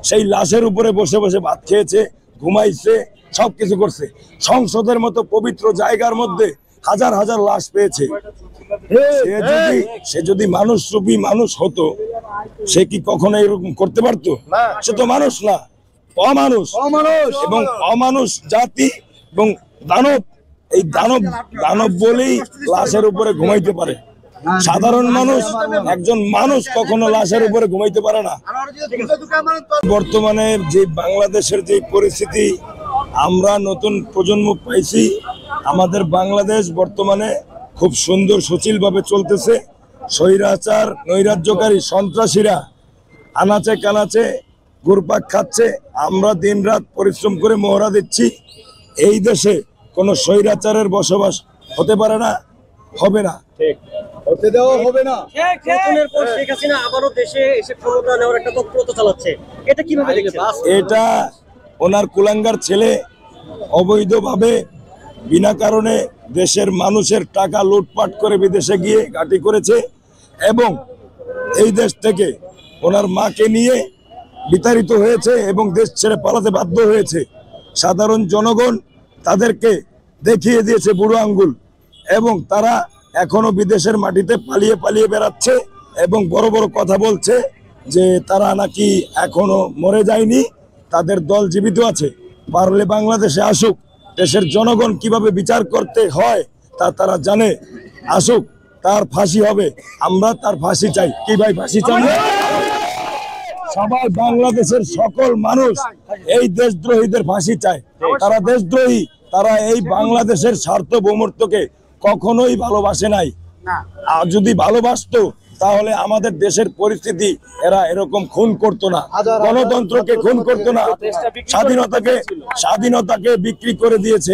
সেই লাশের উপরে বসে বসে ভাত খেয়েছে, ঘুমাইছে, সবকিছু করছে। সংসদের মতো পবিত্র জায়গার মধ্যে হাজার হাজার লাশ পেয়েছে। সে যদি মানুষ রূপী মানুষ হতো, সে কি কখনো এরকম করতে পারতো? সে তো মানুষ না, অমানুষ। এবং অমানুষ জাতি এবং দানব, এই দানব বলেই লাশের উপরে ঘুমাইতে পারে। সাধারণ মানুষ, একজন মানুষ কখনো লাশের উপরে ঘুমাইতে পারে না। বর্তমানে যে বাংলাদেশের যে পরিস্থিতি, আমরা নতুন প্রজন্ম পাইছি। আমাদের বাংলাদেশ বর্তমানে খুব সুন্দর সুশীল ভাবে চলতেছে। স্বৈরাচার নৈরাজ্যকারী সন্ত্রাসীরা আনাচে কানাচে ঘুরপাক খাচ্ছে। আমরা দিনরাত পরিশ্রম করে মহড়া দিচ্ছি। এই দেশে কোনো স্বৈরাচারের বসবাস হতে পারে না, হবে না, হতে দেওয়া হবে না। পতনের পর শেখ হাসিনা আবারও দেশে এসে ক্ষমতা নেওয়ার একটা তৎপরতা চালাচ্ছে, এটা কিভাবে দেখছেন? এটা ওনার কুলাঙ্গার ছেলে অবৈধভাবে বিনা কারণে দেশের মানুষের টাকা লুটপাট করে বিদেশে গিয়ে ঘাঁটি করেছে এবং এই দেশ থেকে ওনার মাকে নিয়ে বিতাড়িত হয়েছে এবং দেশ ছেড়ে পালাতে বাধ্য হয়েছে। সাধারণ জনগণ তাদেরকে দেখিয়ে দিয়েছে বুড়ো আঙ্গুল এবং তারা এখনো বিদেশের মাটিতে পালিয়ে পালিয়ে বেড়াচ্ছে এবং বড় বড় কথা বলছে যে তারা নাকি এখনো মরে যায়নি, তাদের দল জীবিত আছে। পারলে বাংলাদেশে আসুক, দেশের জনগণ কিভাবে বিচার করতে হয় তা তারা জানে। আসুক, তার ফাঁসি হবে, আমরা তার ফাঁসি চাই। কি ভাই ফাঁসি চাই? সবাই বাংলাদেশের সকল মানুষ এই দেশদ্রোহীদের ফাঁসি চায়। তারা দেশদ্রোহী, তারা এই বাংলাদেশের সার্বভৌমত্বকে কখনোই ভালোবাসে নাই। আর যদি ভালোবাসতো তাহলে আমাদের দেশের পরিস্থিতি এরা এরকম খুন করতো না, গণতন্ত্রকে খুন করতো না, স্বাধীনতাকে বিক্রি করে দিয়েছে।